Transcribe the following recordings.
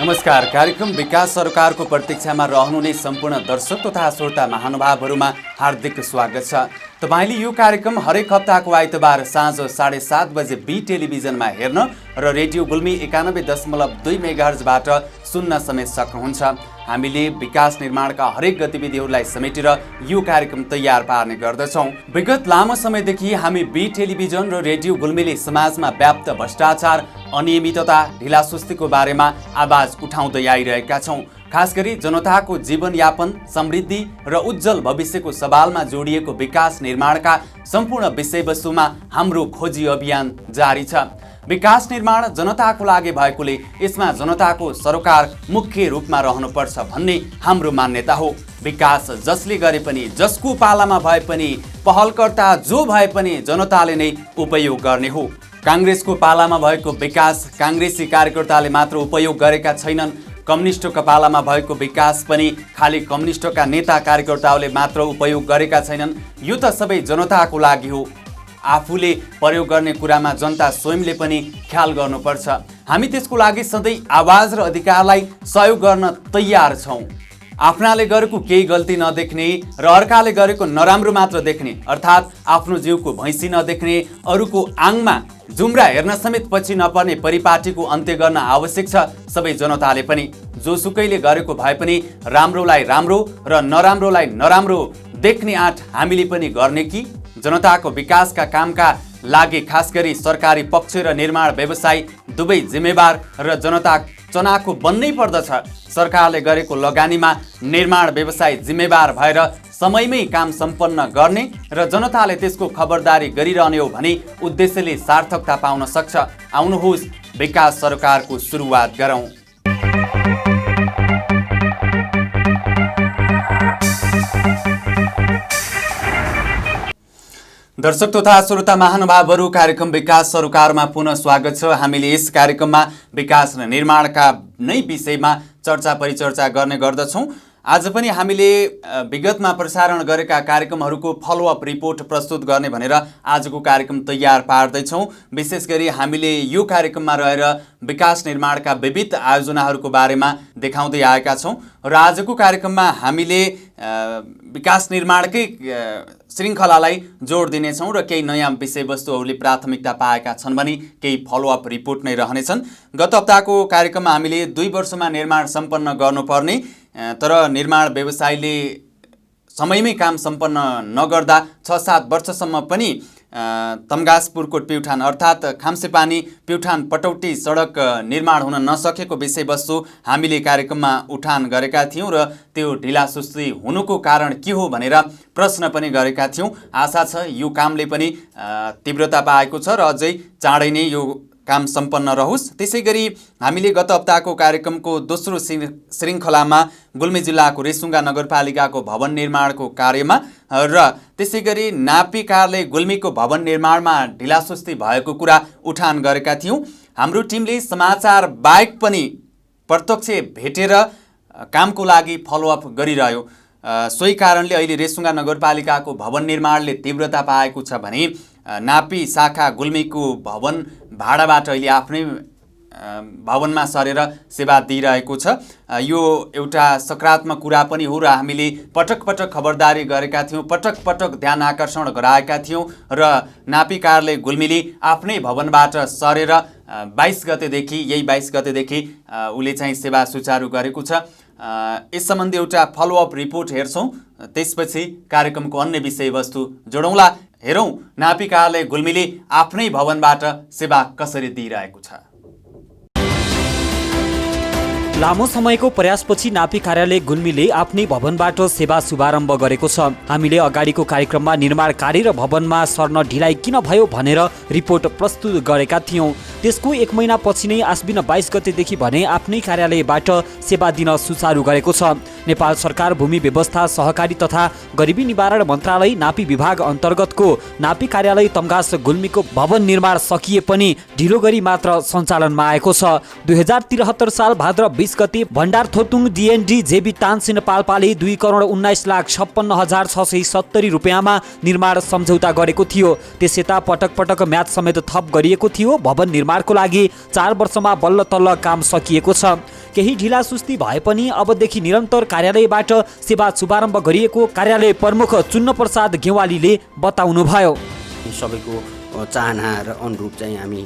नमस्कार। कार्यक्रम विकास सरकारको प्रतीक्षामा रहनुहुने सम्पूर्ण दर्शक तथा श्रोता महानुभावहरूमा हार्दिक स्वागत छ। तपाईले यो कार्यक्रम हरेक हप्ताको आइतबार साँझ 7:30 बजे बी टेलिभिजनमा हेर्न र रेडियो गुल्मी 91.2 मेगाहर्जबाट सुन्न समेत सक्नुहुन्छ। हामीले विकास निर्माणका हरेक गतिविधिहरूलाई समेटेर यो कार्यक्रम तयार पार्ने गर्दछौँ। विगत लामो समयदेखि हामी बी टेलिभिजन र रेडियो गुल्मीले समाजमा व्याप्त भ्रष्टाचार, अनियमितता, ढिलासुस्तीको बारेमा आवाज उठाउँदै आइरहेका छौँ। खास गरी जनताको जीवनयापन, समृद्धि र उज्जवल भविष्यको सवालमा जोडिएको विकास निर्माणका सम्पूर्ण विषयवस्तुमा हाम्रो खोजी अभियान जारी छ। विकास निर्माण जनताको लागि भएकोले यसमा जनताको सरोकार मुख्य रूपमा रहनुपर्छ भन्ने हाम्रो मान्यता हो। विकास जसले गरे पनि, जसको पालामा भए पनि, पहलकर्ता जो भए पनि जनताले नै उपयोग गर्ने हो। काङ्ग्रेसको पालामा भएको विकास काङ्ग्रेसी कार्यकर्ताले मात्र उपयोग गरेका छैनन्। कम्युनिस्टको पालामा भएको विकास पनि खालि कम्युनिस्टका नेता कार्यकर्ताहरूले मात्र उपयोग गरेका छैनन्। यो त सबै जनताको लागि हो। आफूले प्रयोग गर्ने कुरामा जनता स्वयंले पनि ख्याल गर्नुपर्छ। हामी त्यसको लागि सधैँ आवाज र अधिकारलाई सहयोग गर्न तयार छौँ। आफ्नाले गरेको केही गल्ती नदेख्ने र अर्काले गरेको नराम्रो मात्र देख्ने, अर्थात् आफ्नो जिउको भैँसी नदेख्ने, अरूको आङमा जुम्रा हेर्न समेत पछि नपर्ने परिपाटीको अन्त्य गर्न आवश्यक छ। सबै जनताले पनि जोसुकैले गरेको भए पनि राम्रोलाई राम्रो र नराम्रोलाई नराम्रो देख्ने आँट हामीले पनि गर्ने कि जनताको विकासका कामका लागि खास गरी सरकारी पक्ष र निर्माण व्यवसायी दुवै जिम्मेवार र जनता चनाखो बन्नै पर्दछ। सरकारले गरेको लगानीमा निर्माण व्यवसायी जिम्मेवार भएर समयमै काम सम्पन्न गर्ने र जनताले त्यसको खबरदारी गरिरहने हो भने उद्देश्यले सार्थकता पाउन सक्छ। आउनुहोस् विकास सरकारको सुरुवात गरौँ। दर्शक तथा श्रोता महानुभावहरू, कार्यक्रम विकास सरकारमा पुनः स्वागत छ। हामीले यस कार्यक्रममा विकास र निर्माणका नै विषयमा चर्चा परिचर्चा गर्ने गर्दछौँ। आज पनि हामीले विगतमा प्रसारण गरेका कार्यक्रमहरूको फलोअप रिपोर्ट प्रस्तुत गर्ने भनेर आजको कार्यक्रम तयार पार्दैछौँ। विशेष गरी हामीले यो कार्यक्रममा रहेर विकास निर्माणका विविध आयोजनाहरूको बारेमा देखाउँदै आएका छौँ र आजको कार्यक्रममा हामीले विकास निर्माणकै श्रृङ्खलालाई जोड दिनेछौँ र केही नयाँ विषयवस्तुहरूले प्राथमिकता पाएका छन् भने केही फलोअप रिपोर्ट नै रहनेछन्। गत हप्ताको कार्यक्रममा हामीले 2 वर्षमा निर्माण सम्पन्न गर्नुपर्ने तर निर्माण व्यवसायीले समयमै काम सम्पन्न नगर्दा 6-7 वर्षसम्म पनि तम्घास पुर्कोट अर्थात् खाम्सेपानी प्युठान पटौटी सडक निर्माण हुन नसकेको विषयवस्तु हामीले कार्यक्रममा उठान गरेका थियौँ र त्यो ढिलासुस्ती हुनुको कारण के हो भनेर प्रश्न पनि गरेका थियौँ। आशा छ यो कामले पनि तीव्रता पाएको छ र अझै चाँडै नै यो काम सम्पन्न रहोस्। त्यसै गरी हामीले गत हप्ताको कार्यक्रमको दोस्रो श्रृङ्खलामा गुल्मी जिल्लाको रेसुङ्गा नगरपालिकाको भवन निर्माणको कार्यमा र त्यसै गरी नापी कार्यालय गुल्मीको भवन निर्माणमा ढिलासुस्ती भएको कुरा उठान गरेका थियौँ। हाम्रो टिमले समाचार बाहेक पनि प्रत्यक्ष भेटेर कामको लागि फलोअप गरिरह्यो। सोही कारणले अहिले रेसुङ्गा नगरपालिकाको भवन निर्माणले तीव्रता पाएको छ भने नापी शाखा गुल्मीको भवन भाडाबाट अहिले आफ्नै भवनमा सरेर सेवा दिइरहेको छ। यो एउटा सकारात्मक कुरा पनि हो र हामीले पटक पटक खबरदारी गरेका थियौँ, पटक पटक ध्यान आकर्षण गराएका थियौँ र नापी कार्यालय गुल्मीले आफ्नै भवनबाट सरेर 22 गतेदेखि उसले चाहिँ सेवा सुचारू गरेको छ। यस सम्बन्धी एउटा फलोअप रिपोर्ट हेर्छौँ, त्यसपछि कार्यक्रमको अन्य विषयवस्तु जोडौँला। हेरौँ नापी कार्यालय गुल्मीले आफ्नै भवनबाट सेवा कसरी दिइरहेको छ। लामो समयको प्रयासपछि नापी कार्यालय गुल्मीले आफ्नै भवनबाट सेवा शुभारम्भ गरेको छ। हामीले अगाडिको कार्यक्रममा निर्माण कार्य र भवनमा सर्न ढिलाइ किन भयो भनेर रिपोर्ट प्रस्तुत गरेका थियौँ। त्यसको 1 महिनापछि नै आश्विन 22 गतेदेखि भने आफ्नै कार्यालयबाट सेवा दिन सुचारू गरेको छ। नेपाल सरकार भूमि व्यवस्था सहकारी तथा गरिबी निवारण मन्त्रालय नापी विभाग अन्तर्गतको नापी कार्यालय तम्घास गुल्मीको भवन निर्माण सकिए पनि ढिलो गरी मात्र सञ्चालनमा आएको छ। 2073 साल भाद्र 20 गते भण्डार थोतुङ DND जेबी तानसेन पाल्पाले 2,19,56,670 रुपियाँमा निर्माण सम्झौता गरेको थियो। त्यसयता पटक पटक म्याद समेत थप गरिएको थियो। भवन निर्माण निर्माणको लागि 4 वर्षमा बल्ल तल्ल काम सकिएको छ। केही ढिलासुस्ती भए पनि अबदेखि निरन्तर कार्यालयबाट सेवा शुभारम्भ गरिएको कार्यालय प्रमुख चुन्नप्रसाद गेवालीले बताउनुभयो। सबैको चाहना र अनुरूप चाहिँ हामी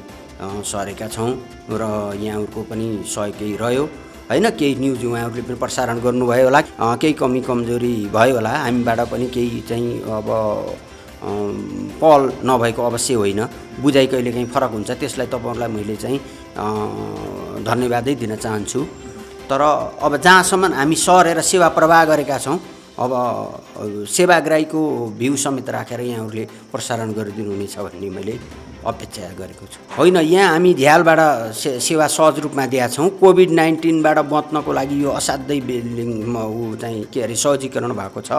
सरेका छौँ र यहाँहरूको पनि सहयोगै रह्यो होइन। केही न्युज उहाँहरूले पनि प्रसारण गर्नुभयो होला, केही कमी कमजोरी भयो होला, हामीबाट पनि केही चाहिँ अब पहल नभएको अवश्य होइन, बुझाइ कहिलेकाहीँ फरक हुन्छ, त्यसलाई तपाईँहरूलाई मैले चाहिँ धन्यवादै दिन चाहन्छु। तर अब जहाँसम्म हामी सरेर सेवा प्रवाह गरेका छौँ, अब सेवाग्राहीको भ्यू समेत राखेर यहाँहरूले प्रसारण गरिदिनुहुनेछ भन्ने मैले अपेक्षा गरेको छु। होइन, यहाँ हामी झ्यालबाट सेवा सहज रूपमा दिएका छौँ। कोभिड-19बाट बच्नको लागि यो असाध्यै बिल्डिङमा चाहिँ के अरे सहजीकरण भएको छ।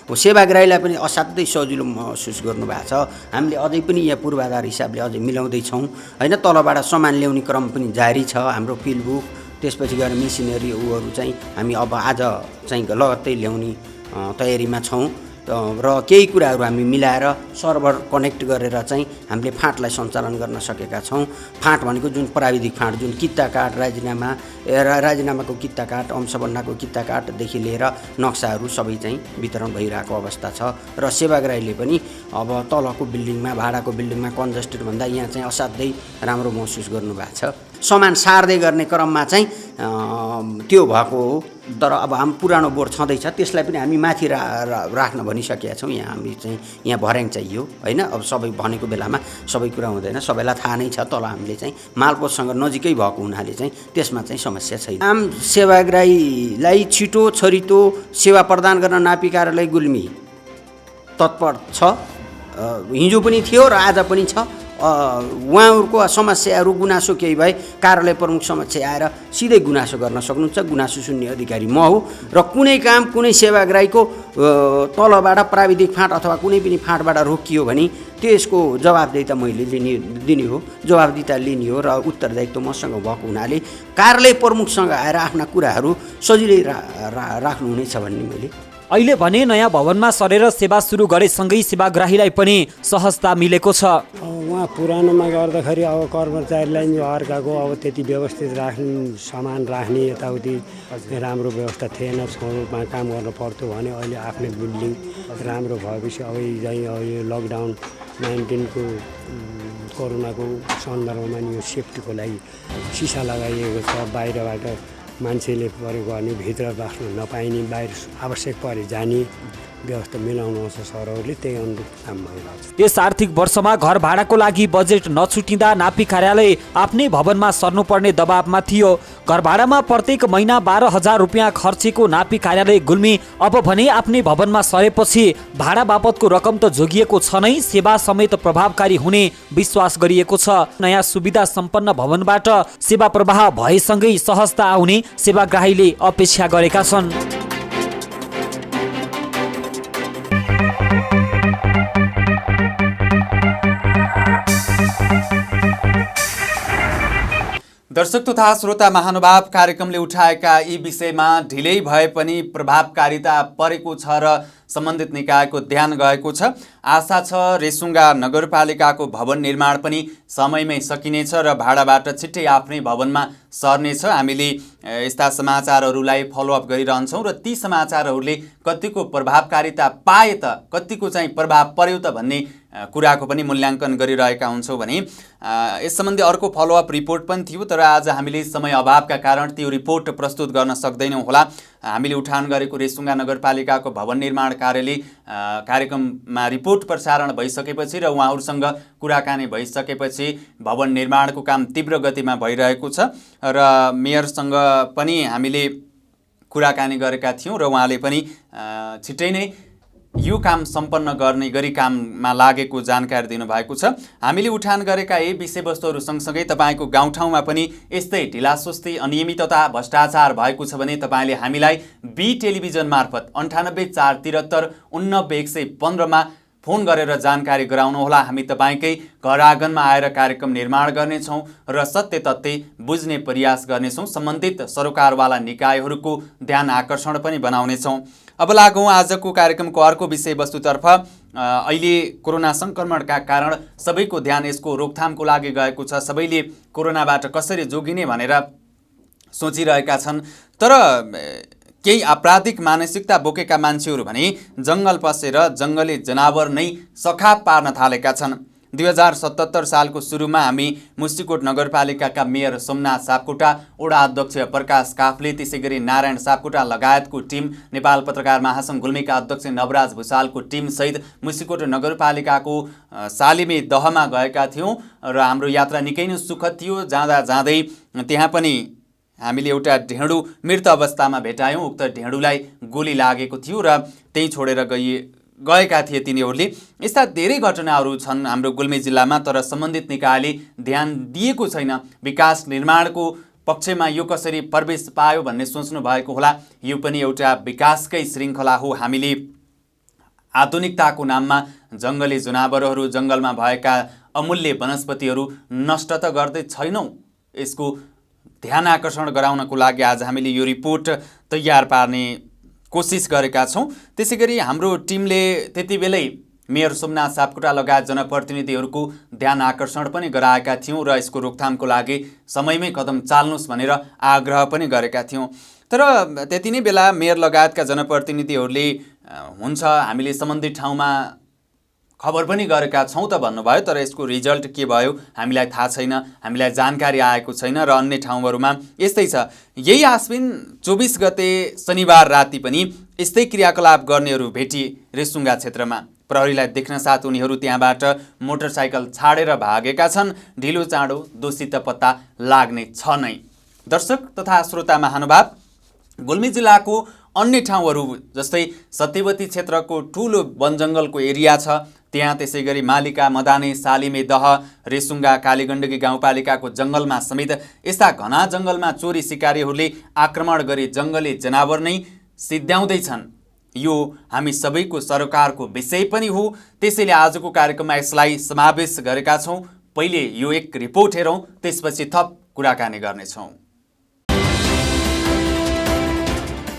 सेवाग्राहीलाई पनि असाध्यै सजिलो महसुस गर्नुभएको छ। हामीले अझै पनि यहाँ पूर्वाधार हिसाबले अझै मिलाउँदैछौँ होइन। तलबाट सामान ल्याउने क्रम पनि जारी छ। हाम्रो फिल्डबुक त्यसपछि गएर मेसिनरी ऊहरू चाहिँ हामी अब आज चाहिँ लगत्तै ल्याउने तयारीमा छौँ र केही कुराहरू हामी मिलाएर सर्भर कनेक्ट गरेर चाहिँ हामीले फाँटलाई सञ्चालन गर्न सकेका छौँ। फाँट भनेको जुन प्राविधिक फाँट, जुन किता कार्ड, राजीनामाको किता कार्ड, अंशबन्धाको किता कार्डदेखि लिएर नक्साहरू सबै चाहिँ वितरण भइरहेको अवस्था छ। र सेवाग्राहीले पनि अब तलको बिल्डिङमा, भाडाको बिल्डिङमा कन्जस्टेड भन्दा यहाँ चाहिँ असाध्यै राम्रो महसुस गर्नुभएको छ। सामान सार्दै गर्ने क्रममा चाहिँ त्यो भएको हो। तर अब हाम्रो पुरानो बोर्ड छँदैछ, त्यसलाई पनि हामी माथि राख्न भनिसकेका छौँ। यहाँ हामी चाहिँ यहाँ भर्याङ चाहियो होइन। अब सबै भनेको बेलामा सबै कुरा हुँदैन, सबैलाई थाहा नै छ। तल हामीले चाहिँ मालपोतसँग नजिकै भएको हुनाले चाहिँ त्यसमा चाहिँ समस्या छैन। आम सेवाग्राहीलाई छिटो छरितो सेवा प्रदान गर्न नापी कार्यालय गुल्मी तत्पर छ। हिजो पनि थियो र आज पनि छ। उहाँहरूको समस्याहरू गुनासो केही भए कार्यालय प्रमुख समक्ष आएर सिधै गुनासो गर्न सक्नुहुन्छ। गुनासो सुन्ने अधिकारी म हो र कुनै काम कुनै सेवाग्राहीको तलबाट प्राविधिक फाँट अथवा कुनै पनि फाँटबाट रोकियो भने त्यसको जवाबदेहिता मैले दिने हो, जवाबदेहिता लिने हो र उत्तरदायित्व मसँग भएको हुनाले कार्यालय प्रमुखसँग आएर आफ्ना कुराहरू सजिलै राख्नुहुनेछ भन्ने मैले। अहिले भने नयाँ भवनमा सरेर सेवा सुरु गरेसँगै सेवाग्राहीलाई पनि सहजता मिलेको छ। उहाँ पुरानोमा गर्दाखेरि अब कर्मचारीलाई अर्काको अब त्यति व्यवस्थित राख्ने, सामान राख्ने यताउति राम्रो व्यवस्था थिएन, छौरमा काम गर्न पर्थ्यो भने अहिले आफ्नै बिल्डिङ राम्रो भएपछि अब यो लकडाउन 19को कोरोनाको सन्दर्भमा यो सेफ्टीको लागि सिसा लगाइएको छ। बाहिरबाट मान्छेले प्रयोग गर्ने, भित्र राख्न नपाइने, बाहिर आवश्यक परे जाने व्यवस्था मिलाउनुहुन्छ सरहरूले, त्यही अनुरूप काम भइरहेको छ। यस आर्थिक वर्षमा घर भाडाको लागि बजेट नछुटिँदा नापी कार्यालय आफ्नै भवनमा सर्नुपर्ने दबावमा थियो। घर भाडामा प्रत्येक महिना 12,000 रुपियाँ खर्चेको नापी कार्यालय गुल्मी अब भने आफ्नै भवनमा सरेपछि भाडा बापतको रकम त जोगिएको छ नै, सेवा समेत प्रभावकारी हुने विश्वास गरिएको छ। नयाँ सुविधा सम्पन्न भवनबाट सेवा प्रवाह भएसँगै सहजता आउने सेवाग्राहीले अपेक्षा गरेका छन्। दर्शक तथा श्रोता महानुभाव, कार्यक्रमले उठाएका यी विषयमा ढिलै भए पनि प्रभावकारिता परेको छ र सम्बन्धित निकायको ध्यान गएको छ। आशा छ रेसुङ्गा नगरपालिकाको भवन निर्माण पनि समयमै सकिनेछ र भाडाबाट छिट्टै आफ्नै भवनमा सर्नेछ। हामीले यस्ता समाचारहरूलाई फलोअप गरिरहन्छौँ र ती समाचारहरूले कतिको प्रभावकारिता पाए त, कतिको चाहिँ प्रभाव पर्यो त भन्ने कुराको पनि मूल्याङ्कन गरिरहेका हुन्छौँ भने यस सम्बन्धी अर्को फलोअप रिपोर्ट पनि थियो, तर आज हामीले समय अभावका कारण त्यो रिपोर्ट प्रस्तुत गर्न सक्दैनौँ होला। हामीले उठान गरेको रेसुङ्गा नगरपालिकाको भवन निर्माण कार्यालय कार्यक्रममा रिपोर्ट प्रसारण भइसकेपछि र उहाँहरूसँग कुराकानी भइसकेपछि भवन निर्माणको काम तीव्र गतिमा भइरहेको छ र मेयरसँग पनि हामीले कुराकानी गरेका थियौँ र उहाँले पनि छिट्टै नै यो काम सम्पन्न गर्ने गरी काममा लागेको जानकारी दिनुभएको छ। हामीले उठान गरेका यी विषयवस्तुहरू सँगसँगै तपाईँको गाउँठाउँमा पनि यस्तै ढिलासुस्ती, अनियमितता, भ्रष्टाचार भएको छ भने तपाईँले हामीलाई बी टेलिभिजन मार्फत 98 473 89 115मा फोन गरेर जानकारी गराउनुहोला। हामी तपाईँकै घर आँगनमा आएर कार्यक्रम निर्माण गर्नेछौँ र सत्य तथ्य बुझ्ने प्रयास गर्नेछौँ। सम्बन्धित सरोकारवाला निकायहरूको ध्यान आकर्षण पनि बनाउनेछौँ। अब लागौँ आजको कार्यक्रमको अर्को विषयवस्तुतर्फ। अहिले कोरोना सङ्क्रमणका कारण सबैको ध्यान यसको रोकथामको लागि गएको छ। सबैले कोरोनाबाट कसरी जोगिने भनेर सोचिरहेका छन्। तर केही आपराधिक मानसिकता बोकेका मान्छेहरू भने जङ्गल पसेर जङ्गली जनावर नै सखाप पार्न थालेका छन्। 2077 सालको सुरुमा हामी मुस्टिकोट नगरपालिकाका मेयर सोमनाथ सापकोटा, वडा अध्यक्ष प्रकाश काफ्ले, त्यसैगरी नारायण सापकोटा लगायतको टिम, नेपाल पत्रकार महासङ्घ गुल्मीका अध्यक्ष नवराज भुषालको टिमसहित मुस्टिकोट नगरपालिकाको सालिमे दहमा गएका थियौँ र हाम्रो यात्रा निकै नै सुखद थियो। जाँदा जाँदै त्यहाँ पनि हामीले एउटा ढेँडु मृत अवस्थामा भेटायौँ। उक्त ढेँडुलाई गोली लागेको थियो र त्यहीँ छोडेर गएका थिए तिनीहरूले। यस्ता धेरै घटनाहरू छन् हाम्रो गुल्मी जिल्लामा, तर सम्बन्धित निकायले ध्यान दिएको छैन। विकास निर्माणको पक्षमा यो कसरी प्रवेश पायो भन्ने सोच्नु भएको होला। यो पनि एउटा विकासकै श्रृङ्खला हो। हामीले आधुनिकताको नाममा जङ्गली जनावरहरू, जङ्गलमा भएका अमूल्य वनस्पतिहरू नष्ट त गर्दै छैनौँ। यसको ध्यान आकर्षण गराउनको लागि आज हामीले यो रिपोर्ट तयार पार्ने कोसिस गरेका छौँ। त्यसैगरी हाम्रो टिमले त्यति बेलै मेयर सोमनाथ सापकोटा लगायत जनप्रतिनिधिहरूको ध्यान आकर्षण पनि गराएका थियौँ र यसको रोकथामको लागि समयमै कदम चाल्नुहोस् भनेर आग्रह पनि गरेका थियौँ। तर त्यति नै बेला मेयर लगायतका जनप्रतिनिधिहरूले हुन्छ हामीले सम्बन्धित ठाउँमा खबर पनि गरेका छौँ त भन्नुभयो, तर यसको रिजल्ट के भयो हामीलाई थाहा छैन, हामीलाई जानकारी आएको छैन र अन्य ठाउँहरूमा यस्तै छ। यही आश्विन 24 गते शनिबार राति पनि यस्तै क्रियाकलाप गर्नेहरू भेटिए रेसुङ्गा क्षेत्रमा। प्रहरीलाई देख्न साथ उनीहरू त्यहाँबाट मोटरसाइकल छाडेर भागेका छन्। ढिलो चाँडो दोषी त पत्ता लाग्ने छ नै। दर्शक तथा श्रोता महानुभाव, गुल्मी जिल्लाको अन्य ठाउँहरू जस्तै सत्यवती क्षेत्रको ठुलो वनजङ्गलको एरिया छ, त्यहाँ त्यसैगरी मालिका, मदाने, सालिमे दह, रेसुङ्गा, कालीगण्डकी गाउँपालिकाको जङ्गलमा समेत यस्ता घना जङ्गलमा चोरी सिकारीहरूले आक्रमण गरी जङ्गली जनावर नै सिद्ध्याउँदैछन्। यो हामी सबैको सरकारको विषय पनि हो। त्यसैले आजको कार्यक्रममा यसलाई समावेश गरेका छौँ। पहिले यो एक रिपोर्ट हेरौँ, त्यसपछि थप कुराकानी गर्नेछौँ।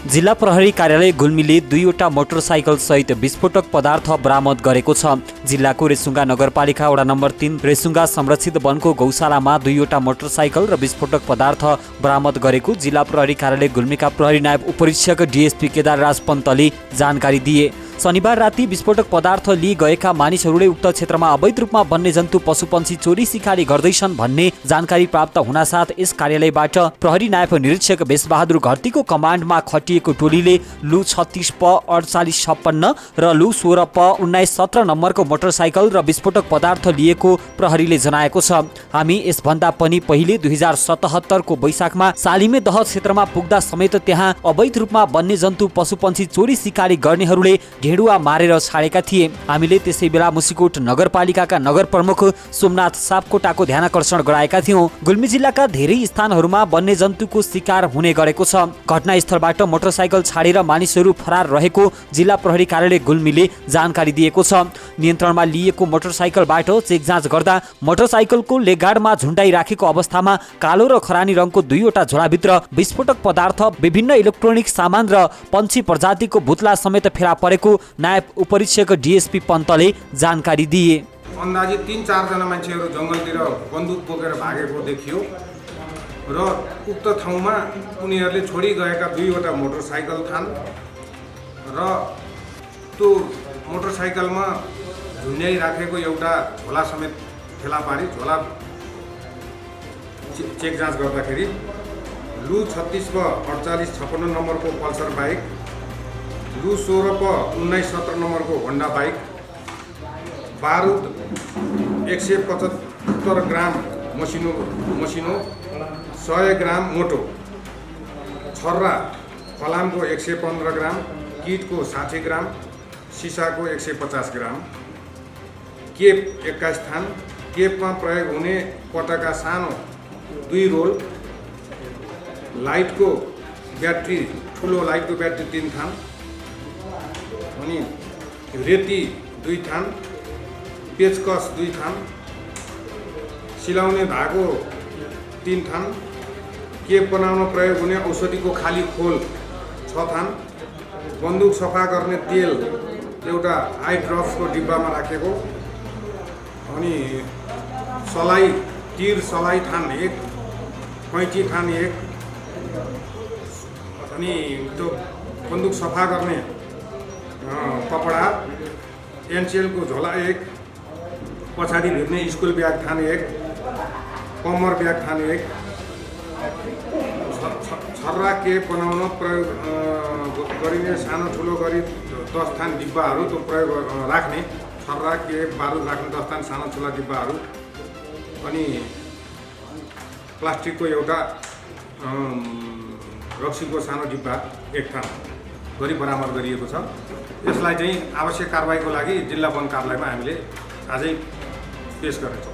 जिल्ला प्रहरी कार्यालय गुल्मीले 2वटा मोटरसाइकल सहित विस्फोटक पदार्थ बरामद गरेको छ। जिल्लाको रेसुङ्गा नगरपालिका वडा नम्बर 3 रेसुङ्गा संरक्षित वनको गौशालामा 2वटा मोटरसाइकल र विस्फोटक पदार्थ बरामद गरेको जिल्ला प्रहरी कार्यालय गुल्मीका प्रहरी नायब उपरीक्षक डीएसपी केदारराज पन्तले जानकारी दिए। शनिबार राति विस्फोटक पदार्थ लिई गएका मानिसहरूले उक्त क्षेत्रमा अवैध रूपमा वन्यजन्तु पशुपन्छी चोरी सिकारी गर्दैछन् भन्ने जानकारी प्राप्त हुनासाथ यस कार्यालयबाट प्रहरी नायब निरीक्षक बेसबहादुर घरतीको कमान्डमा खटिएको टोलीले लु 36 प 4856 र लु 16 प 1917 नम्बरको मोटरसाइकल र विस्फोटक पदार्थ लिएको प्रहरीले जनाएको छ। हामी यसभन्दा पनि पहिले 2077 को वैशाखमा सालिमे दह क्षेत्रमा पुग्दा समेत त्यहाँ अवैध रूपमा वन्यजन्तु पशुपन्छी चोरी सिकारी गर्नेहरूले ढेँडुवा मारेर छाडेका थिए। हामीले त्यसै बेला मुस्टिकोट नगरपालिकाका नगर प्रमुख सोमनाथ सापकोटाको ध्यानाकर्षण गराएका थियौँ। गुल्मी जिल्लाका धेरै स्थानहरूमा वन्यजन्तुको शिकार हुने गरेको छ। घटनास्थलबाट मोटरसाइकल छाडेर मानिसहरू फरार रहेको जिल्ला प्रहरी कार्यालय गुल्मीले जानकारी दिएको छ। नियन्त्रणमा लिएको मोटरसाइकलबाट चेक जाँच गर्दा मोटरसाइकलको लेगगार्डमा झुन्डाइराखेको अवस्थामा कालो र खरानी रङको 2वटा झोलाभित्र विस्फोटक पदार्थ, विभिन्न इलेक्ट्रोनिक सामान र पन्छी प्रजातिको भुत्ला समेत फेला परेको नायब उपरीक्षक डीएसपी पन्तले जानकारी दिए। अन्दाजी 3-4 जना मान्छेहरू जङ्गलतिर बन्दुक बोकेर भागेको देखियो र उक्त ठाउँमा उनीहरूले छोडी गएका 2वटा मोटरसाइकल थान र त्यो मोटरसाइकलमा झुन्ड्याइ राखेको एउटा झोला समेत फेला पारी। झोला चेक जाँच गर्दाखेरि लु 36 प 4856 नम्बरको पल्सर बाइक, लु 16 प 1917 नम्बरको होन्डा बाइक, बारुद 175 ग्राम मसिनो 100 ग्राम मोटो, छर्रा फलामको 115 ग्राम, किटको 60 ग्राम, सिसाको 150 ग्राम, केप 21 थान, केपमा प्रयोग हुने पटका सानो 2 रोल, लाइटको ब्याट्री, ठुलो लाइटको ब्याट्री 3 थान, अनि रेती 2 थान, पेचकस 2 थान, सिलाउने धागो 3 थान, केप बनाउन प्रयोग हुने औषधिको खाली खोल 6 थान, बन्दुक सफा गर्ने तेल एउटा आई ड्रप्सको डिब्बामा राखेको, अनि सलाई तीर सलाई थान 1, कैँची थान 1, अनि त्यो बन्दुक सफा गर्ने कपडा एनसिएलको झोला 1, पछाडि भिर्ने स्कुल ब्याग थान 1, कम्मर ब्याग थान 1, छर्रा के बनाउन प्रयोग गरिने सानो ठुलो गरी 10 थान डिब्बाहरू त्यो प्रयोग राख्ने, छर्रा के बारुद राख्ने 10 थान सानो ठुला डिब्बाहरू, अनि प्लास्टिकको एउटा रक्सीको सानो डिब्बा 1 थान गरी बरामद गरिएको छ। यसलाई चाहिँ आवश्यक कारबाहीको लागि जिल्ला वन कार्यालयमा हामीले आजै पेश गर्नेछौँ।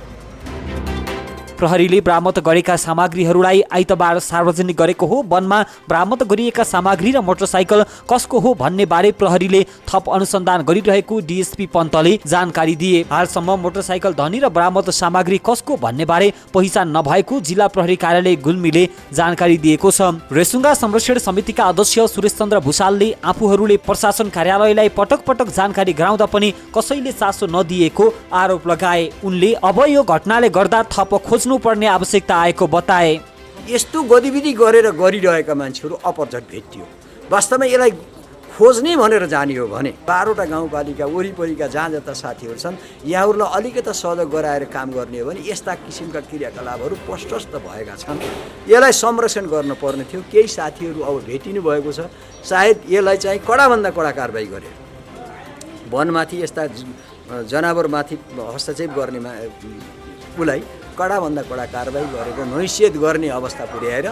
प्रहरीले बरामद गरेका सामग्रीहरूलाई आइतबार सार्वजनिक गरेको हो। वनमा बरामद गरिएका सामग्री र मोटरसाइकल कसको हो भन्ने बारे प्रहरीले थप अनुसन्धान गरिरहेको डीएसपी पन्तले जानकारी दिए। हालसम्म मोटरसाइकल धनी र बरामद सामग्री कसको भन्ने बारे पहिचान नभएको जिल्ला प्रहरी कार्यालय गुल्मीले जानकारी दिएको छ। रेसुङ्गा संरक्षण समितिका अध्यक्ष सुरेश चन्द्र भुषालले आफूहरूले प्रशासन कार्यालयलाई पटक पटक जानकारी गराउँदा पनि कसैले चासो नदिएको आरोप लगाए। उनले अब यो घटनाले गर्दा थप खोज्नु पर्ने आवश्यकता आएको बताए। यस्तो गतिविधि गरेर गरिरहेका मान्छेहरू अपरझट भेटियो। वास्तवमा यसलाई खोज्ने भनेर जाने हो भने 12वटा गाउँपालिका वरिपरिका जहाँ जता साथीहरू छन् यहाँहरूलाई अलिकता सहयोग गराएर काम गर्ने हो भने यस्ता किसिमका क्रियाकलापहरू प्रशस्त भएका छन्। यसलाई संरक्षण गर्नुपर्ने थियो। केही साथीहरू अब भेटिनु भएको छ। सायद यसलाई चाहिँ कडाभन्दा कडा कारबाही गरेर वनमाथि यस्ता जनावरमाथि हस्तक्षेप गर्ने उसलाई कडाभन्दा कडा कारबाही गरेको नैसियत गर्ने अवस्था पुर्याएर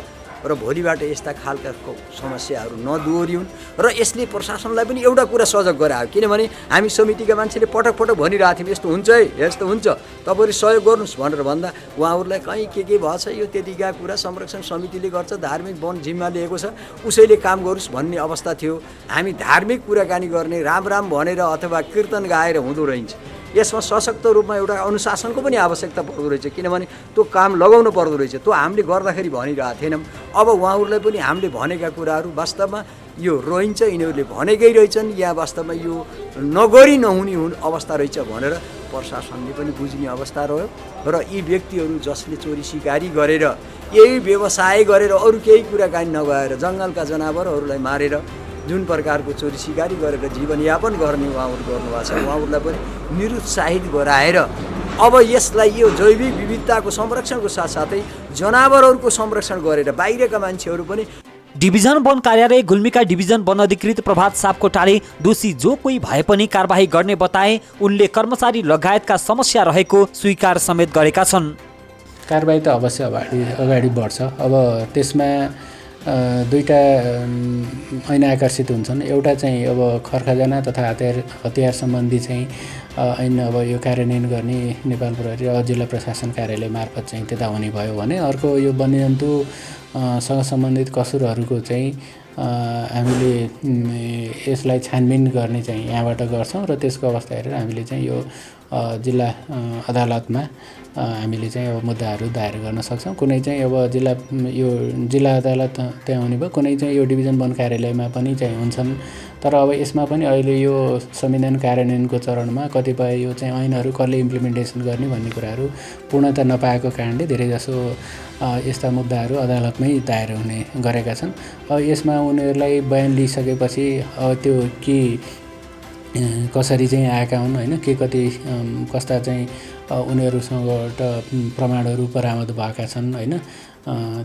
र भोलिबाट यस्ता खालका समस्याहरू नदोहोरिउन् र यसले प्रशासनलाई पनि एउटा कुरा सजग गरायो। किनभने हामी समितिका मान्छेले पटक पटक भनिरहेको थियौँ यस्तो हुन्छ है, यस्तो हुन्छ, तपाईँहरू सहयोग गर्नुहोस् भनेर भन्दा उहाँहरूलाई कहीँ के भएछ यो त्यतिका कुरा संरक्षण समितिले गर्छ, धार्मिक वन जिम्मा लिएको छ, उसैले काम गरोस् भन्ने अवस्था थियो। हामी धार्मिक कुराकानी गर्ने राम राम भनेर अथवा कीर्तन गाएर हुँदो रहन्छ। यसमा सशक्त रूपमा एउटा अनुशासनको पनि आवश्यकता पर्दो रहेछ। किनभने त्यो काम लगाउनु पर्दो रहेछ। त्यो हामीले गर्दाखेरि भनिरहेको थिएनौँ। अब उहाँहरूलाई पनि हामीले भनेका कुराहरू वास्तवमा यो रहन्छ, यिनीहरूले भनेकै रहेछन् या वास्तवमा यो नगरी नहुने अवस्था रहेछ भनेर प्रशासनले पनि बुझ्ने अवस्था रह्यो। र यी व्यक्तिहरू जसले चोरी सिकारी गरेर यही व्यवसाय गरेर अरू केही कुराकानी नगएर जङ्गलका जनावरहरूलाई मारेर जुन प्रकारको चोरी सिकारी गरेर जीवनयापन गर्ने उहाँहरू गर्नुभएको छ, उहाँहरूलाई पनि निरुत्साहित गराएर अब यसलाई यो जैविक विविधताको संरक्षणको साथसाथै जनावरहरूको संरक्षण गरेर बाहिरका मान्छेहरू पनि डिभिजन वन कार्यालय गुल्मीका डिभिजन वन अधिकृत प्रभात सापकोटाले दोषी जो कोही भए पनि कारबाही गर्ने बताए। उनले कर्मचारी लगायतका समस्या रहेको स्वीकार समेत गरेका छन्। कारबाही त अवश्य अगाडि बढ्छ। अब त्यसमा दुईटा ऐन आकर्षित हुन्छन्। एउटा चाहिँ अब खर्खजना तथा हतियार सम्बन्धी चाहिँ ऐन अब यो कार्यान्वयन गर्ने नेपाल प्रहरी र जिल्ला प्रशासन कार्यालय मार्फत चाहिँ त्यता हुने भयो भने, अर्को यो वन्यजन्तुसँग सम्बन्धित कसुरहरूको चाहिँ हामीले यसलाई छानबिन गर्ने चाहिँ यहाँबाट गर्छौँ र त्यसको अवस्था हेरेर हामीले चाहिँ यो जिल्ला अदालतमा हामीले चाहिँ अब मुद्दाहरू दायर गर्न सक्छौँ। कुनै चाहिँ अब जिल्ला अदालत त्यहाँ हुने भयो, कुनै चाहिँ यो डिभिजन वन कार्यालयमा पनि चाहिँ हुन्छन्। तर अब यसमा पनि अहिले यो संविधान कार्यान्वयनको चरणमा कतिपय यो चाहिँ ऐनहरू कसले इम्प्लिमेन्टेसन गर्ने भन्ने कुराहरू पूर्णता नपाएको कारणले धेरैजसो यस्ता मुद्दाहरू अदालतमै दायर हुने गरेका छन्। अब यसमा उनीहरूलाई बयान लिइसकेपछि त्यो के कसरी चाहिँ आएका हुन् होइन, के कति कस्ता चाहिँ उनीहरूसँगबाट प्रमाणहरू बरामद भएका छन् होइन,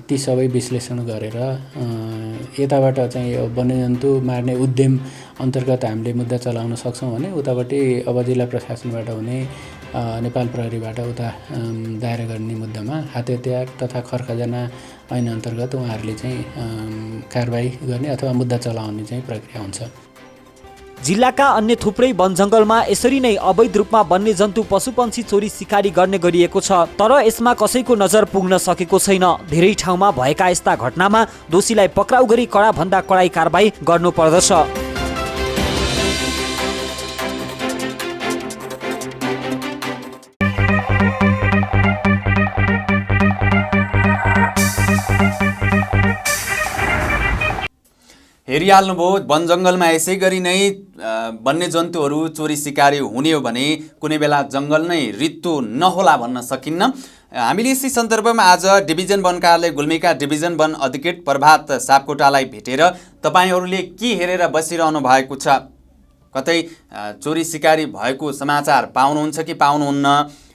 ती सबै विश्लेषण गरेर यताबाट चाहिँ वन्यजन्तु मार्ने उद्यम अन्तर्गत हामीले मुद्दा चलाउन सक्छौँ भने उतापट्टि अब जिल्ला प्रशासनबाट हुने नेपाल प्रहरीबाट उता दायर गर्ने मुद्दामा हतियार तथा खर्खजना ऐन अन्तर्गत उहाँहरूले चाहिँ कारबाही गर्ने अथवा मुद्दा चलाउने चाहिँ प्रक्रिया हुन्छ। जिल्लाका अन्य थुप्रै वन जङ्गलमा यसरी नै अवैध रूपमा वन्यजन्तु पशुपन्छी चोरी सिकारी गर्ने गरिएको छ। तर यसमा कसैको नजर पुग्न सकेको छैन। धेरै ठाउँमा भएका यस्ता घटनामा दोषीलाई पक्राउ गरी कडाभन्दा कडाई कारबाही गर्नुपर्दछ। हेरिहाल्नुभयो वन जङ्गलमा यसै गरी नै वन्यजन्तुहरू चोरी सिकारी हुने हो भने कुनै बेला जङ्गल नै रित्तो नहोला भन्न सकिन्न। हामीले यसै सन्दर्भमा आज डिभिजन वन कार्यालय गुल्मीका डिभिजन वन अधिकृत प्रभात सापकोटालाई भेटेर तपाईँहरूले के हेरेर बसिरहनु भएको छ, कतै चोरी सिकारी भएको समाचार पाउनुहुन्छ कि पाउनुहुन्न,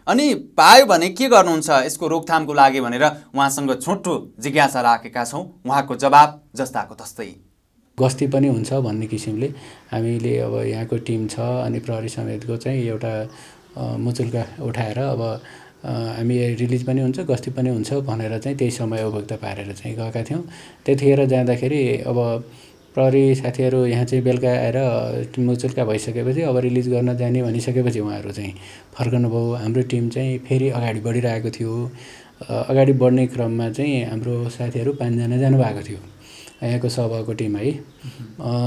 अनि पायो भने के गर्नुहुन्छ यसको रोकथामको लागि भनेर उहाँसँग छोटो जिज्ञासा राखेका छौँ। उहाँको जवाब जस्ताको तस्तै। गस्ती पनि हुन्छ भन्ने किसिमले हामीले अब यहाँको टिम छ अनि प्रहरी समेतको चाहिँ एउटा मुचुल्का उठाएर अब हामी रिलिज पनि हुन्छ गस्ती पनि हुन्छ भनेर चाहिँ त्यही समय उपभोक्ता पारेर चाहिँ गएका थियौँ। त्यतिखेर जाँदाखेरि अब प्रहरी साथीहरू यहाँ चाहिँ बेलुका आएर मुचुल्का भइसकेपछि अब रिलिज गर्न जाने भनिसकेपछि उहाँहरू चाहिँ फर्कनुभयो। हाम्रो टिम चाहिँ फेरि अगाडि बढिरहेको थियो। अगाडि बढ्ने क्रममा चाहिँ हाम्रो साथीहरू 5 जना जानुभएको थियो यहाँको सभाको टिम है।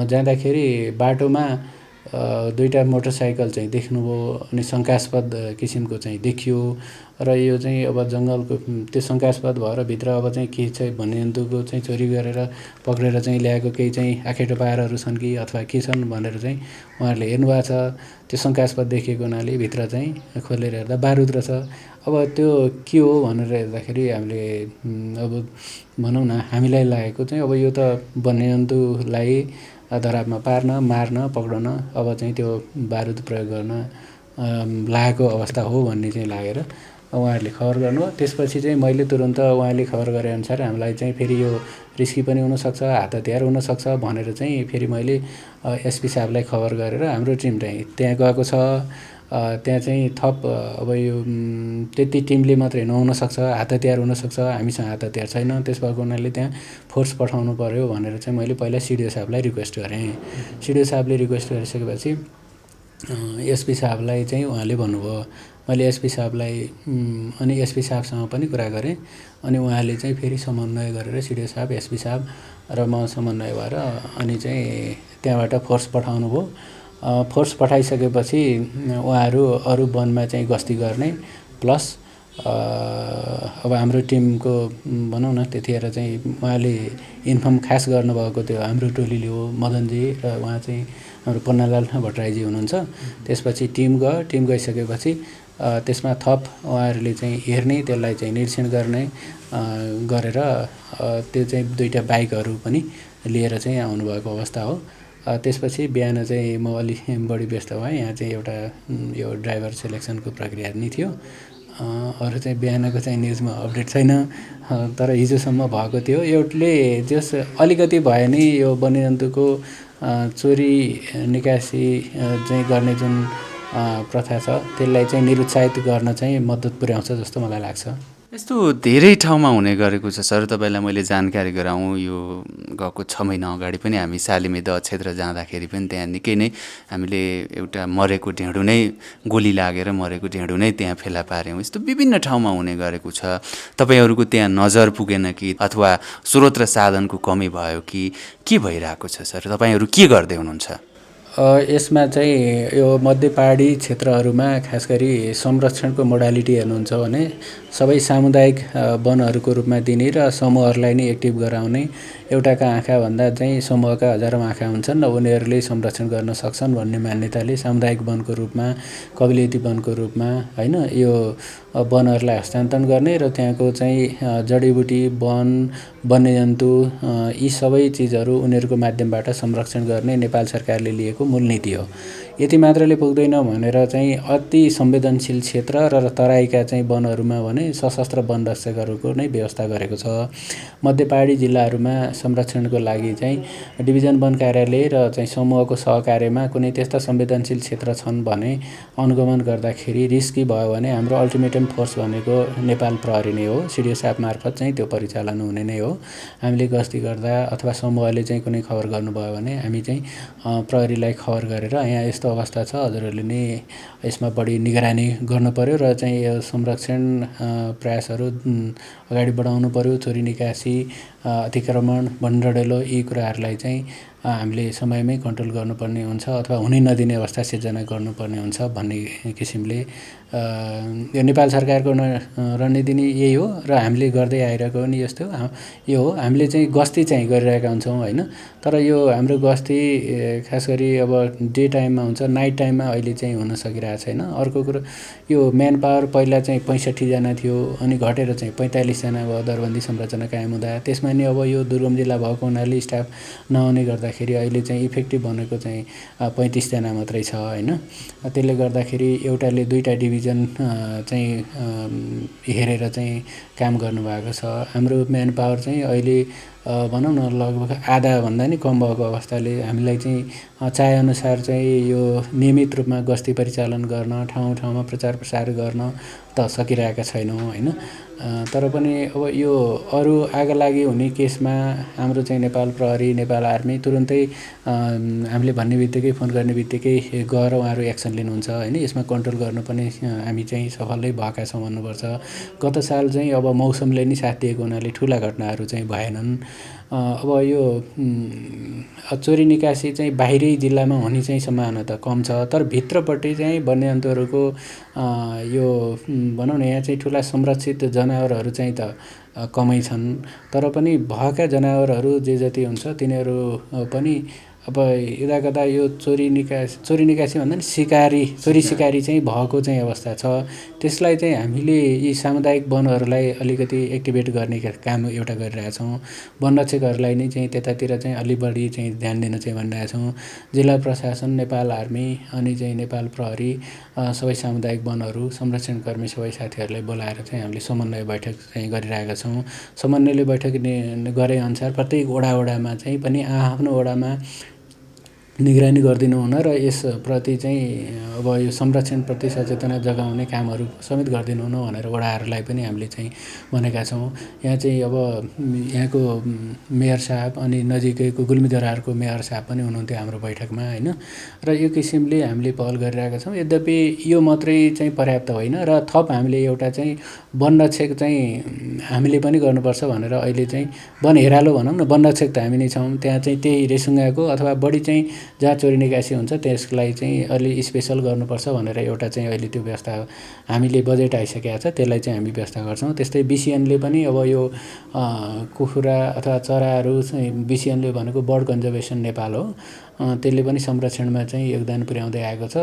जाँदाखेरि बाटोमा 2टा मोटरसाइकल चाहिँ देख्नुभयो अनि शङ्कास्पद किसिमको चाहिँ देखियो र यो चाहिँ अब जङ्गलको त्यो शङ्कास्पद भएर भित्र अब चाहिँ के चाहिँ वन्यजन्तुको चाहिँ चोरी गरेर पक्रेर चाहिँ ल्याएको केही चाहिँ आखेटो पारहरू छन् कि अथवा के छन् भनेर चाहिँ उहाँहरूले हेर्नुभएको छ। त्यो शङ्कास्पद देखिएको हुनाले भित्र चाहिँ खोलेर हेर्दा बारुद रहेछ। अब त्यो के हो भनेर हेर्दाखेरि हामीले अब भनौँ न हामीलाई लागेको चाहिँ अब यो त वन्यजन्तुलाई धरापमा पार्न मार्न पक्राउन अब चाहिँ त्यो बारुद प्रयोग गर्न लागेको अवस्था हो भन्ने चाहिँ लागेर उहाँहरूले खबर गर्नुभयो। त्यसपछि चाहिँ मैले तुरन्त उहाँले खबर गरे अनुसार हामीलाई चाहिँ फेरि यो रिस्की पनि हुनसक्छ हात हतियार हुनसक्छ भनेर चाहिँ फेरि मैले एसपी साहबलाई खबर गरेर हाम्रो टिम चाहिँ त्यहाँ गएको छ। त्यहाँ चाहिँ थप अब यो त्यति टिमले मात्रै नहुनसक्छ हात हतियार हुनसक्छ हामीसँग हात हतियार छैन। त्यस भएको हुनाले त्यहाँ फोर्स पठाउनु पर्यो भनेर चाहिँ मैले पहिला सिडिओ साहबलाई रिक्वेस्ट गरेँ। सिडिओ साहबले रिक्वेस्ट गरिसकेपछि एसपी साहबलाई चाहिँ उहाँले भन्नुभयो। मैले एसपी साहबलाई अनि एसपी साहबसँग पनि कुरा गरेँ अनि उहाँले चाहिँ फेरि समन्वय गरेर सिडिओ साहब एसपी साहब र म समन्वय भएर अनि चाहिँ त्यहाँबाट फोर्स पठाउनु भयो। फोर्स पठाइसकेपछि उहाँहरू अरू वनमा चाहिँ गस्ती गर्ने प्लस अब हाम्रो टिमको भनौँ न त्यतिखेर चाहिँ उहाँले इन्फर्म खास गर्नुभएको त्यो हाम्रो टोलीले हो मदनजी र उहाँ चाहिँ हाम्रो पन्नालाल भट्टराईजी हुनुहुन्छ। त्यसपछि टिम गइसकेपछि त्यसमा थप उहाँहरूले चाहिँ हेर्ने त्यसलाई चाहिँ निरीक्षण गर्ने गरेर त्यो चाहिँ 2टा बाइकहरू पनि लिएर चाहिँ आउनुभएको अवस्था हो। त्यसपछि बिहान चाहिँ म अलि बढी व्यस्त भएँ। यहाँ चाहिँ एउटा यो ड्राइभर सेलेक्सनको प्रक्रिया नै थियो। अरू चाहिँ बिहानको चाहिँ न्युजमा अपडेट छैन तर हिजोसम्म भएको थियो। एउटले जस अलिकति भए नि यो वन्यजन्तुको चोरी निकासी चाहिँ गर्ने जुन प्रथा छ त्यसलाई चाहिँ निरुत्साहित गर्न चाहिँ मद्दत पुर्याउँछ जस्तो मलाई लाग्छ। यस्तो धेरै ठाउँमा हुने गरेको छ सर। तपाईँलाई मैले जानकारी गराउँ, यो गएको 6 महिना अगाडि पनि हामी सालिमे दह क्षेत्र जाँदाखेरि पनि त्यहाँ निकै नै हामीले एउटा मरेको ढेँडो नै गोली लागेर मरेको ढेँडो नै त्यहाँ फेला पार्यौँ। यस्तो विभिन्न ठाउँमा हुने गरेको छ। तपाईँहरूको त्यहाँ नजर पुगेन कि अथवा स्रोत र साधनको कमी भयो कि के भइरहेको छ सर? तपाईँहरू के गर्दै हुनुहुन्छ? यसमा चाहिँ यो मध्य पहाडी क्षेत्रहरूमा खास गरी संरक्षणको मोडालिटी हेर्नुहुन्छ भने सबै सामुदायिक वनहरूको रूपमा दिने र समूहहरूलाई नै एक्टिभ गराउने। एउटाका आँखा भन्दा चाहिँ समूहका हजारौँ आँखा हुन्छन् र उनीहरूले संरक्षण गर्न सक्छन् भन्ने मान्यताले सामुदायिक वनको रूपमा कबिलियती वनको रूपमा हैन यो वनहरूलाई हस्तान्तरण गर्ने र त्यहाँको चाहिँ जडीबुटी वन वन्यजन्तु यी सबै चिजहरू उनीहरूको माध्यमबाट संरक्षण गर्ने नेपाल सरकारले लिएको मूल नीति हो। यति मात्रले पुग्दैन भनेर चाहिँ अति संवेदनशील क्षेत्र र तराईका चाहिँ वनहरूमा भने सशस्त्र वन रक्षकहरूको नै व्यवस्था गरेको छ। मध्य पहाडी जिल्लाहरूमा संरक्षणको लागि चाहिँ डिभिजन वन कार्यालय र चाहिँ समूहको सहकार्यमा कुनै त्यस्ता संवेदनशील क्षेत्र छन् भने अनुगमन गर्दाखेरि रिस्की भयो भने हाम्रो अल्टिमेटम फोर्स भनेको नेपाल प्रहरी नै हो। सिडिओ साहब मार्फत चाहिँ त्यो परिचालन हुने नै हो। हामीले गस्ती गर्दा अथवा समूहले चाहिँ कुनै खबर गर्नुभयो भने हामी चाहिँ प्रहरीलाई खबर गरेर यहाँ यस्तो अवस्था छ हजुरहरूले नै यसमा बढी निगरानी गर्नु पर्यो र चाहिँ यो संरक्षण प्रयासहरू अगाडि बढाउनु पर्यो। चोरी निकासी, अतिक्रमण, बनढडेलो यी कुराहरूलाई चाहिँ हामीले समयमै कन्ट्रोल गर्नुपर्ने हुन्छ अथवा हुनै नदिने अवस्था सिर्जना गर्नुपर्ने हुन्छ भन्ने किसिमले यो नेपाल सरकारको रणनीति नै यही हो र हामीले गर्दै आइरहेको पनि यस्तो यो हो। हामीले चाहिँ गस्ती चाहिँ गरिरहेका हुन्छौँ होइन, तर यो हाम्रो गस्ती खास गरी अब डे टाइममा हुन्छ, नाइट टाइममा अहिले चाहिँ हुन सकिरहेको छैन। अर्को कुरो यो म्यान पावर पहिला चाहिँ 65 जना थियो अनि घटेर चाहिँ 45 जना भयो दरबन्दी संरचना कायम हुँदा। त्यसमा नि अब यो दुर्गम जिल्ला भएको हुनाले स्टाफ नहुने गर्दाखेरि अहिले चाहिँ इफेक्टिभ भनेको चाहिँ 35 जना मात्रै छ होइन। त्यसले गर्दाखेरि एउटाले 2टा डिभिजन चाहिँ हेरेर चाहिँ काम गर्नुभएको छ। हाम्रो म्यान पावर चाहिँ अहिले भनौँ न लगभग आधाभन्दा नि कम भएको अवस्थाले हामीलाई चाहिँ चाहेअनुसार चाहिँ यो नियमित रूपमा गस्ती परिचालन गर्न, ठाउँ ठाउँमा प्रचार प्रसार गर्न त सकिरहेका छैनौँ होइन। तर पनि अब यो अरू आगलागी हुने केसमा हाम्रो चाहिँ नेपाल प्रहरी, नेपाल आर्मी तुरुन्तै हामीले भन्ने बित्तिकै, फोन गर्ने बित्तिकै गएर उहाँहरू एक्सन लिनुहुन्छ होइन। यसमा कन्ट्रोल गर्नु पनि हामी चाहिँ सफलै भएका छौँ भन्नुपर्छ। गत साल चाहिँ अब मौसमले नै साथ दिएको हुनाले ठुला घटनाहरू चाहिँ भएनन्। अब यो चोरी निकासी चाहिँ बाहिरी जिल्लामा हुने चाहिँ सम्भावना त कम छ, तर भित्रपट्टि चाहिँ वन्यजन्तुहरूको यो भनौँ न यहाँ चाहिँ ठुला संरक्षित जनावरहरू चाहिँ त कमै छन्। तर पनि भएका जनावरहरू जे जति हुन्छ तिनीहरू पनि अब यता कता यो चोरी निकासी भन्दा नि चोरी सिकारी चाहिँ भएको चाहिँ अवस्था छ। त्यसलाई चाहिँ हामीले यी सामुदायिक वनहरूलाई अलिकति एक्टिभेट गर्ने काम एउटा गरिरहेछौँ। वनरक्षकहरूलाई नै चाहिँ त्यतातिर चाहिँ अलि बढी चाहिँ ध्यान दिन चाहिँ भनिरहेछौँ। जिल्ला प्रशासन, नेपाल आर्मी अनि चाहिँ नेपाल प्रहरी, सबै सामुदायिक वनहरू संरक्षणकर्मी सबै साथीहरूलाई बोलाएर चाहिँ हामीले समन्वय बैठक चाहिँ गरिरहेका छौँ। समन्वयले बैठक गरे अनुसार प्रत्येक वडामा चाहिँ पनि आफ्नो वडामा निगरानी गरिदिनु हुन र यसप्रति चाहिँ अब यो संरक्षणप्रति सचेतना जगाउने कामहरू समेत गरिदिनु हुन भनेर वडाहरूलाई पनि हामीले चाहिँ भनेका छौँ। यहाँ चाहिँ अब यहाँको मेयर साहब अनि नजिकैको गुल्मीदरारको मेयर साहब पनि हुनुहुन्थ्यो हाम्रो बैठकमा होइन। र यो किसिमले हामीले पहल गरिरहेका छौँ। यद्यपि यो मात्रै चाहिँ पर्याप्त होइन र थप हामीले एउटा चाहिँ वनरक्षक चाहिँ हामीले पनि गर्नुपर्छ भनेर अहिले चाहिँ वन हेरालो भनौँ न, वनरक्षक त हामी नै छौँ। त्यहाँ चाहिँ त्यही रेसुङ्गाको अथवा बढी चाहिँ जहाँ चोरी निकासी हुन्छ त्यसलाई चाहिँ अलि स्पेसल गर्नुपर्छ भनेर एउटा चाहिँ अहिले त्यो व्यवस्था हामीले बजेट आइसकेको छ, त्यसलाई चाहिँ हामी व्यवस्था गर्छौँ। त्यस्तै बिसिएनले पनि अब यो कुखुरा अथवा चराहरू चाहिँ बिसिएनले भनेको बर्ड कन्जर्भेसन नेपाल हो, त्यसले पनि संरक्षणमा चाहिँ योगदान पुर्याउँदै आएको छ।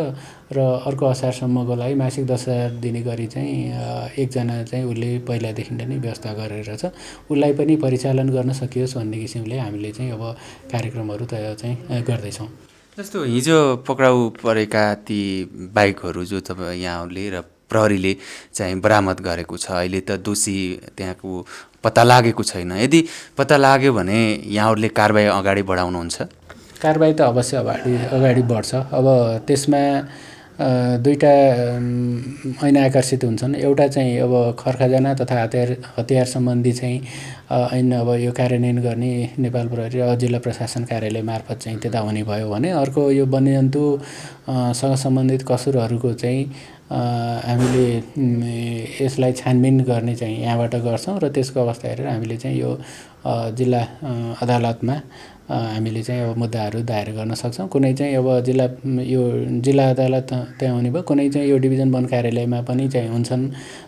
र अर्को असारसम्मको लागि मासिक 10,000 दिने गरी चाहिँ एकजना चाहिँ उसले पहिलादेखि नै व्यवस्था गरेर छ, उसलाई पनि परिचालन गर्न सकियोस् भन्ने किसिमले हामीले चाहिँ अब कार्यक्रमहरू तय चाहिँ गर्दैछौँ। जस्तो हिजो पक्राउ परेका ती बाइकहरू जो तपाईँ यहाँहरूले र प्रहरीले चाहिँ बरामद गरेको छ, अहिले त दोषी त्यहाँको पत्ता लागेको छैन। यदि पत्ता लाग्यो भने यहाँहरूले कारबाही अगाडि बढाउनुहुन्छ? कारबाही त अवश्य अगाडि बढ्छ। अब त्यसमा 2टा ऐन आकर्षित हुन्छन्। एउटा चाहिँ अब खर्खजाना तथा हतियार सम्बन्धी चाहिँ ऐन अब यो कार्यान्वयन गर्ने नेपाल प्रहरी र जिल्ला प्रशासन कार्यालय मार्फत चाहिँ त्यता हुने भयो भने, अर्को यो वन्यजन्तुसँग सम्बन्धित कसुरहरूको चाहिँ हामीले यसलाई छानबिन गर्ने चाहिँ यहाँबाट गर्छौँ र त्यसको अवस्था हेरेर हामीले चाहिँ यो जिल्ला अदालतमा हामीले चाहिँ अब मुद्दाहरू दायर गर्न सक्छौँ। कुनै चाहिँ अब जिल्ला अदालत त्यहाँ हुने भयो, कुनै चाहिँ यो डिभिजन वन कार्यालयमा पनि चाहिँ हुन्छन्।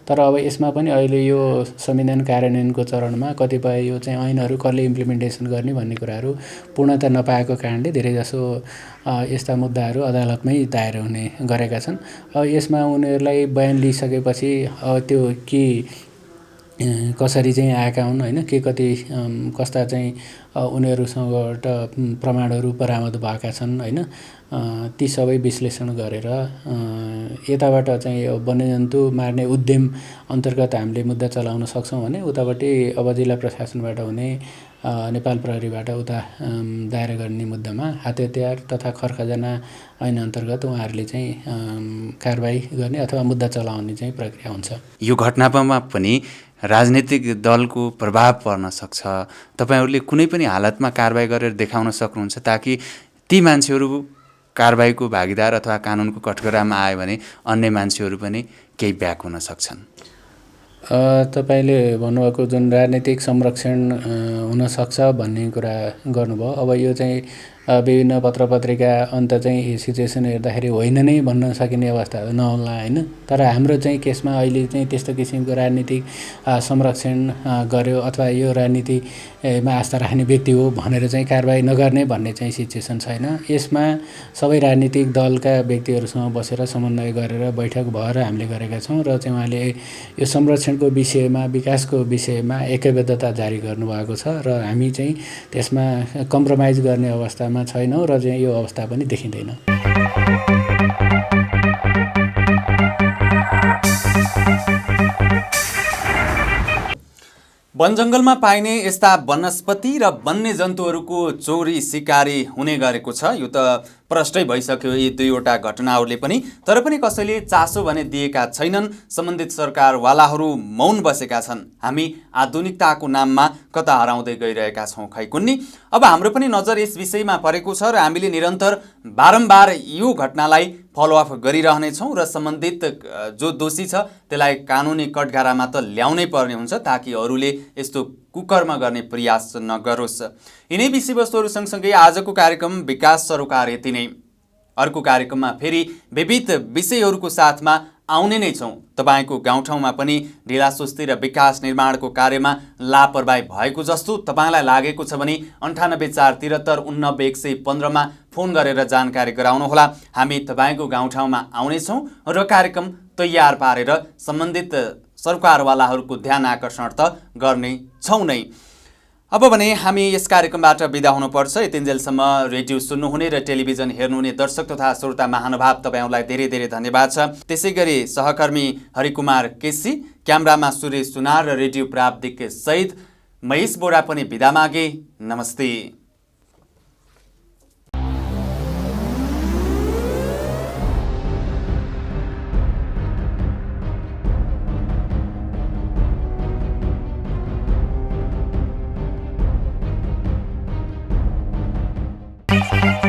तर अब यसमा पनि अहिले यो संविधान कार्यान्वयनको चरणमा कतिपय यो चाहिँ ऐनहरू कसले इम्प्लिमेन्टेसन गर्ने भन्ने कुराहरू पूर्णता नपाएको कारणले धेरैजसो यस्ता मुद्दाहरू अदालतमै दायर हुने गरेका छन्। यसमा उनीहरूलाई बयान लिइसकेपछि त्यो के कसरी चाहिँ आएका हुन् होइन, के कति कस्ता चाहिँ उनीहरूसँगबाट प्रमाणहरू बरामद भएका छन् होइन, ती सबै विश्लेषण गरेर यताबाट चाहिँ वन्यजन्तु मार्ने उद्यम अन्तर्गत हामीले मुद्दा चलाउन सक्छौँ भने उतापट्टि अब जिल्ला प्रशासनबाट हुने नेपाल प्रहरीबाट उता दायर गर्ने मुद्दामा हतियार तथा खर्खजाना ऐन अन्तर्गत उहाँहरूले चाहिँ कारबाही गर्ने अथवा मुद्दा चलाउने चाहिँ प्रक्रिया हुन्छ। यो घटनामा पनि राजनीतिक दलको प्रभाव पर्न सक्छ। तपाईँहरूले कुनै पनि हालतमा कारबाही गरेर देखाउन सक्नुहुन्छ ताकि ती मान्छेहरू कारबाहीको भागीदार अथवा कानुनको कठघरामा आयो भने अन्य मान्छेहरू पनि केही ब्याक हुन सक्छन्? तपाईँले भन्नुभएको जुन राजनीतिक संरक्षण हुनसक्छ भन्ने कुरा गर्नुभयो। अब यो चाहिँ विभिन्न पत्रपत्रिका अन्त चाहिँ सिचुएसन हेर्दाखेरि होइन नै भन्न सकिने अवस्था नहोला होइन। तर हाम्रो चाहिँ केसमा अहिले चाहिँ त्यस्तो किसिमको राजनीतिक संरक्षण गर्यो अथवा यो राजनीतिमा आस्था राख्ने व्यक्ति हो भनेर चाहिँ कारबाही नगर्ने भन्ने चाहिँ सिचुएसन छैन। यसमा सबै राजनीतिक दलका व्यक्तिहरूसँग बसेर समन्वय गरेर बैठक भएर हामीले गरेका छौँ र चाहिँ उहाँले यो संरक्षणको विषयमा विकासको विषयमा एकबद्धता जारी गर्नुभएको छ र हामी चाहिँ त्यसमा कम्प्रोमाइज गर्ने अवस्थामा छैनौँ र चाहिँ यो अवस्था पनि देखिँदैन। वन जङ्गलमा पाइने यस्ता वनस्पति र वन्यजन्तुहरूको चोरी सिकारी हुने गरेको छ। यो त प्रष्टै भइसक्यो यी दुईवटा घटनाहरूले पनि। तर पनि कसैले चासो भने दिएका छैनन्। सम्बन्धित सरकारवालाहरू मौन बसेका छन्। हामी आधुनिकताको नाममा कता हराउँदै गइरहेका छौँ खै कुन्नी। अब हाम्रो पनि नजर यस विषयमा परेको छ र हामीले निरन्तर बारम्बार यो घटनालाई फलोअप गरिरहनेछौँ र सम्बन्धित जो दोषी छ त्यसलाई कानुनी कठघरामा त ल्याउनै पर्ने हुन्छ ताकि अरूले यस्तो कुकर्म गर्ने प्रयास नगरोस्। यिनै विषयवस्तुहरू सँगसँगै आजको कार्यक्रम विकास सरोकार यति नै। अर्को कार्यक्रममा फेरि विविध विषयहरूको साथमा आउने नै छौँ। तपाईँको गाउँठाउँमा पनि ढिलासुस्ती र विकास निर्माणको कार्यमा लापरवाही भएको जस्तो तपाईँलाई लागेको छ भने 9843790115मा फोन गरेर जानकारी गराउनुहोला। हामी तपाईँको गाउँठाउँमा आउनेछौँ र कार्यक्रम तयार पारेर सम्बन्धित सरकारवालाहरूको ध्यान आकर्षण त गर्ने छौँ नै। अब भने हामी यस कार्यक्रमबाट बिदा हुनुपर्छ। यतिन्जेलसम्म रेडियो सुन्नुहुने र टेलिभिजन हेर्नुहुने दर्शक तथा श्रोता महानुभाव तपाईँहरूलाई धेरै धेरै धन्यवाद छ। त्यसै गरी सहकर्मी हरिकुमार केसी, क्यामरामा सुरेश सुनार र रेडियो प्राविधिक सहित महेश बोरा पनि बिदा मागे। नमस्ते। Thank you.